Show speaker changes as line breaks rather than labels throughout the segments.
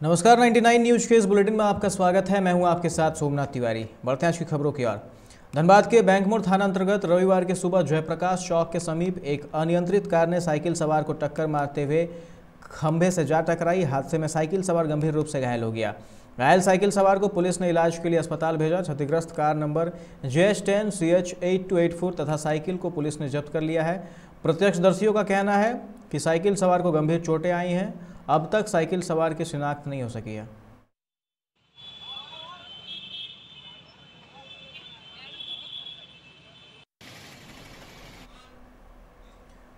नमस्कार, 99 न्यूज के इस बुलेटिन में आपका स्वागत है। मैं हूं आपके साथ सोमनाथ तिवारी। बढ़ते हैं आज की खबरों की ओर। धनबाद के बैंकमोड़ थाना अंतर्गत रविवार की सुबह जयप्रकाश चौक के समीप एक अनियंत्रित कार ने साइकिल सवार को टक्कर मारते हुए खंभे से जा टकराई। हादसे में साइकिल सवार गंभीर रूप से घायल हो गया। घायल साइकिल सवार को पुलिस ने इलाज के लिए अस्पताल भेजा। क्षतिग्रस्त कार नंबर JS10CH8284 तथा साइकिल को पुलिस ने जब्त कर लिया है। प्रत्यक्षदर्शियों का कहना है कि साइकिल सवार को गंभीर चोटें आई हैं। अब तक साइकिल सवार की शिनाख्त नहीं हो सकी है।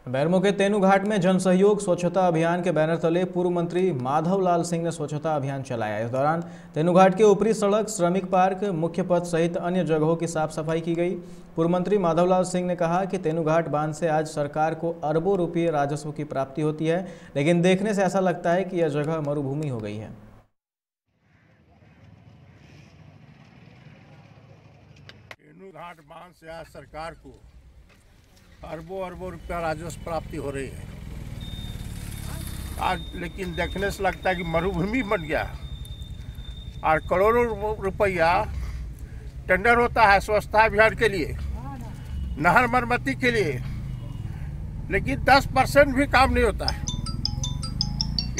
बैरमो के तेनूघाट में जन सहयोग स्वच्छता अभियान के बैनर तले पूर्व मंत्री माधव लाल सिंह ने स्वच्छता अभियान चलाया। इस दौरान तेनूघाट के ऊपरी सड़क, श्रमिक पार्क, मुख्य पथ सहित अन्य जगहों की साफ सफाई की गई। पूर्व मंत्री माधव लाल सिंह ने कहा कि तेनूघाट बांध से आज सरकार को अरबों रुपये राजस्व की प्राप्ति होती है, लेकिन देखने से ऐसा लगता है कि यह जगह मरुभूमि हो गई है।
तेनूघाट बांध से आज सरकार को अरबों रुपया राजस्व प्राप्ति हो रही है आज, लेकिन देखने से लगता है कि मरुभूमि बन गया और करोड़ों रुपया टेंडर होता है स्वच्छता अभियान के लिए, नहर मरम्मती के लिए, लेकिन 10% भी काम नहीं होता है।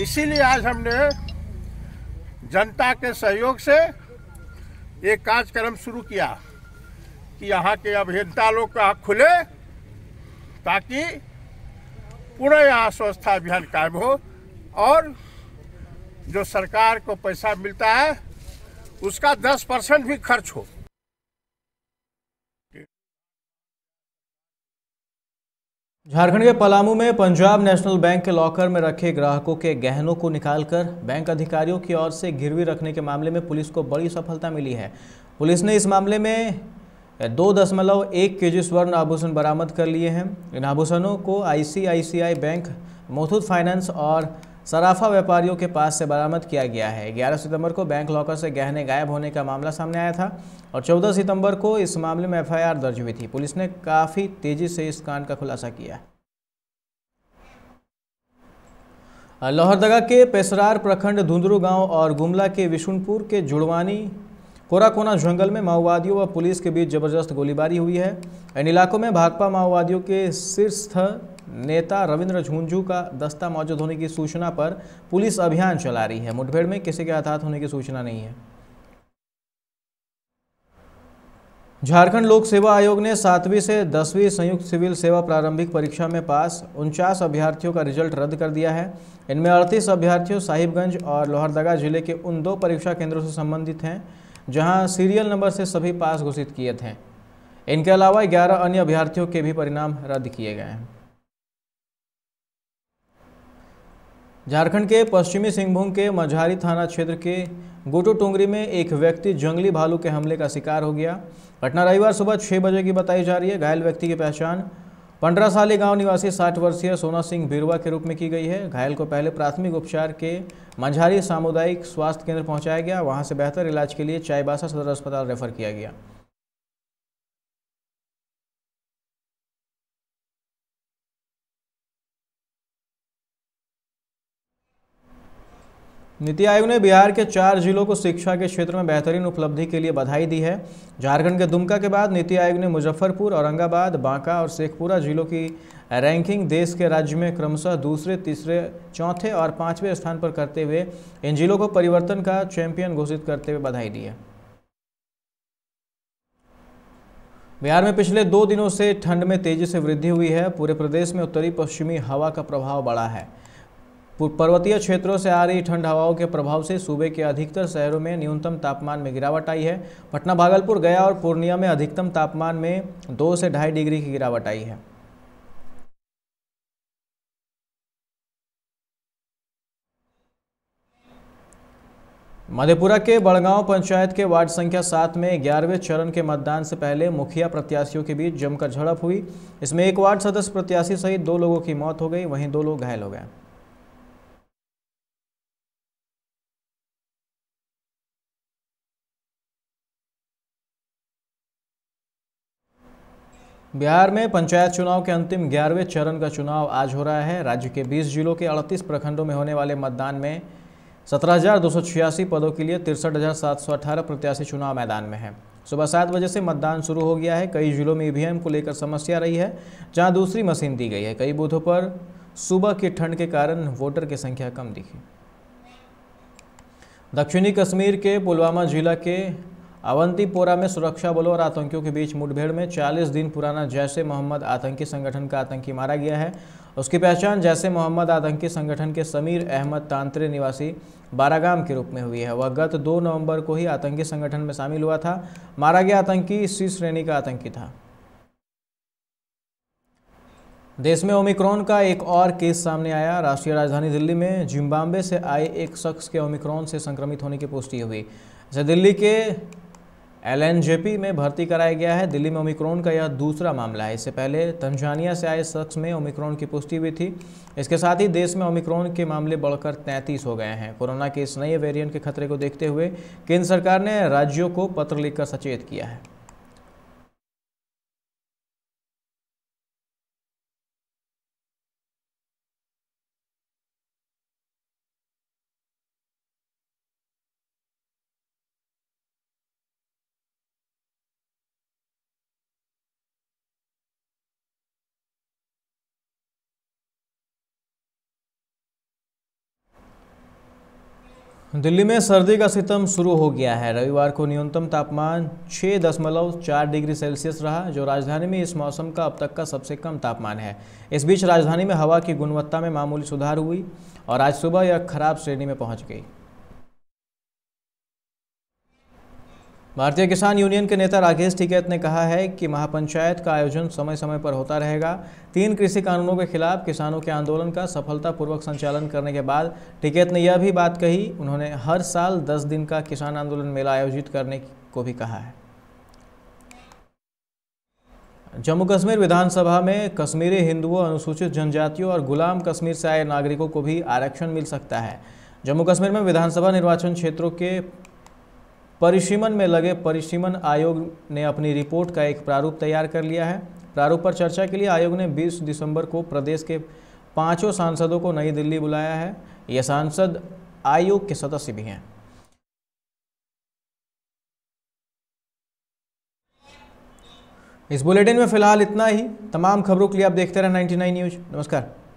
इसीलिए आज हमने जनता के सहयोग से एक कार्यक्रम शुरू किया कि यहाँ के अभियंता लोग का आँख खुले ताकि पूरा यहाँ स्वच्छता अभियान कायम हो और जो सरकार को पैसा मिलता है उसका 10% भी खर्च हो।
झारखंड के पलामू में पंजाब नेशनल बैंक के लॉकर में रखे ग्राहकों के गहनों को निकालकर बैंक अधिकारियों की ओर से गिरवी रखने के मामले में पुलिस को बड़ी सफलता मिली है। पुलिस ने इस मामले में 2.1 kg स्वर्ण आभूषण बरामद कर लिए हैं। इन आभूषणों को ICICI बैंक, मुथूट फाइनेंस और सराफा व्यापारियों के पास से बरामद किया गया है। 11 सितंबर को बैंक लॉकर से गहने गायब होने का मामला सामने आया था और 14 सितंबर को इस मामले में FIR दर्ज हुई थी। पुलिस ने काफ़ी तेजी से इस कांड का खुलासा किया। लोहरदगा के पेसरार प्रखंड धुंदरू गांव और गुमला के विशुनपुर के जुड़वानी कोराकोना जंगल में माओवादियों व पुलिस के बीच जबरदस्त गोलीबारी हुई है। इन इलाकों में भाकपा माओवादियों के शीर्षस्थ नेता रविंद्र झुंझू का दस्ता मौजूद होने की सूचना पर पुलिस अभियान चला रही है। मुठभेड़ में किसी के हताहत होने की सूचना नहीं है। झारखंड लोक सेवा आयोग ने 7वीं से 10वीं संयुक्त सिविल सेवा प्रारंभिक परीक्षा में पास 49 अभ्यर्थियों का रिजल्ट रद्द कर दिया है। इनमें 38 अभ्यर्थियों साहिबगंज और लोहरदगा जिले के उन 2 परीक्षा केंद्रों से संबंधित हैं जहां सीरियल नंबर से सभी पास घोषित किए थे। इनके अलावा 11 अन्य अभ्यर्थियों के भी परिणाम रद्द किए गए हैं। झारखंड के पश्चिमी सिंहभूम के मझारी थाना क्षेत्र के गोटो टोंगरी में एक व्यक्ति जंगली भालू के हमले का शिकार हो गया। घटना रविवार सुबह 6 बजे की बताई जा रही है। घायल व्यक्ति की पहचान 15 साली गांव निवासी 60 वर्षीय सोना सिंह बिरवा के रूप में की गई है। घायल को पहले प्राथमिक उपचार के मंझारी सामुदायिक स्वास्थ्य केंद्र पहुंचाया गया। वहां से बेहतर इलाज के लिए चाईबासा सदर अस्पताल रेफर किया गया। नीति आयोग ने बिहार के 4 जिलों को शिक्षा के क्षेत्र में बेहतरीन उपलब्धि के लिए बधाई दी है। झारखंड के दुमका के बाद नीति आयोग ने मुजफ्फरपुर, औरंगाबाद, बांका और शेखपुरा जिलों की रैंकिंग देश के राज्य में क्रमशः दूसरे, तीसरे, चौथे और 5वें स्थान पर करते हुए इन जिलों को परिवर्तन का चैंपियन घोषित करते हुए बधाई दी है। बिहार में पिछले 2 दिनों से ठंड में तेजी से वृद्धि हुई है। पूरे प्रदेश में उत्तरी पश्चिमी हवा का प्रभाव बढ़ा है। पर्वतीय क्षेत्रों से आ रही ठंड हवाओं के प्रभाव से सूबे के अधिकतर शहरों में न्यूनतम तापमान में गिरावट आई है। पटना, भागलपुर, गया और पूर्णिया में अधिकतम तापमान में 2 से 2.5 डिग्री की गिरावट आई है। मधेपुरा के बड़गांव पंचायत के वार्ड संख्या 7 में 11वें चरण के मतदान से पहले मुखिया प्रत्याशियों के बीच जमकर झड़प हुई। इसमें एक वार्ड सदस्य प्रत्याशी सहित 2 लोगों की मौत हो गई, वहीं 2 लोग घायल हो गए। बिहार में पंचायत चुनाव के अंतिम 11वें चरण का चुनाव आज हो रहा है। राज्य के 20 जिलों के 38 प्रखंडों में होने वाले मतदान में 17,286 पदों के लिए 63,718 प्रत्याशी चुनाव मैदान में हैं। सुबह 7 बजे से मतदान शुरू हो गया है। कई जिलों में ईवीएम को लेकर समस्या रही है, जहां दूसरी मशीन दी गई है। कई बूथों पर सुबह की ठंड के कारण वोटर की संख्या कम दिखी। दक्षिणी कश्मीर के पुलवामा जिला के अवंतीपोरा में सुरक्षा बलों और आतंकियों के बीच मुठभेड़ में 40 दिन पुराना जैश ए मोहम्मद आतंकी संगठन का आतंकी मारा गया है। उसकी पहचान जैश ए मोहम्मद आतंकी संगठन के समीर अहमद तांतरे निवासी बारागाम के रूप में हुई है। वह गत 2 नवंबर को ही आतंकी संगठन में शामिल हुआ था। मारा गया आतंकी C श्रेणी का आतंकी था। देश में ओमिक्रॉन का एक और केस सामने आया। राष्ट्रीय राजधानी दिल्ली में जिम्बाब्वे से आए एक शख्स के ओमिक्रॉन से संक्रमित होने की पुष्टि हुई। इसे दिल्ली के LNJP में भर्ती कराया गया है। दिल्ली में ओमिक्रॉन का यह दूसरा मामला है। इससे पहले तंजानिया से आए शख्स में ओमिक्रॉन की पुष्टि हुई थी। इसके साथ ही देश में ओमिक्रॉन के मामले बढ़कर 33 हो गए हैं। कोरोना के इस नए वेरिएंट के खतरे को देखते हुए केंद्र सरकार ने राज्यों को पत्र लिखकर सचेत किया है। दिल्ली में सर्दी का सितम शुरू हो गया है। रविवार को न्यूनतम तापमान 6.4 डिग्री सेल्सियस रहा, जो राजधानी में इस मौसम का अब तक का सबसे कम तापमान है। इस बीच राजधानी में हवा की गुणवत्ता में मामूली सुधार हुई और आज सुबह यह खराब श्रेणी में पहुंच गई। भारतीय किसान यूनियन के नेता राकेश टिकैत ने कहा है कि महापंचायत का आयोजन समय समय पर होता रहेगा। 3 कृषि कानूनों के खिलाफ किसानों के आंदोलन का सफलतापूर्वक संचालन करने के बाद टिकैत ने यह भी बात कही। उन्होंने हर साल 10 दिन का किसान आंदोलन मेला आयोजित करने को भी कहा है। जम्मू कश्मीर विधानसभा में कश्मीरी हिंदुओं, अनुसूचित जनजातियों और गुलाम कश्मीर से आए नागरिकों को भी आरक्षण मिल सकता है। जम्मू कश्मीर में विधानसभा निर्वाचन क्षेत्रों के परिसीमन में लगे परिसीमन आयोग ने अपनी रिपोर्ट का एक प्रारूप तैयार कर लिया है। प्रारूप पर चर्चा के लिए आयोग ने 20 दिसंबर को प्रदेश के 5 सांसदों को नई दिल्ली बुलाया है। ये सांसद आयोग के सदस्य भी हैं। इस बुलेटिन में फिलहाल इतना ही। तमाम खबरों के लिए आप देखते रहें 99 न्यूज। नमस्कार।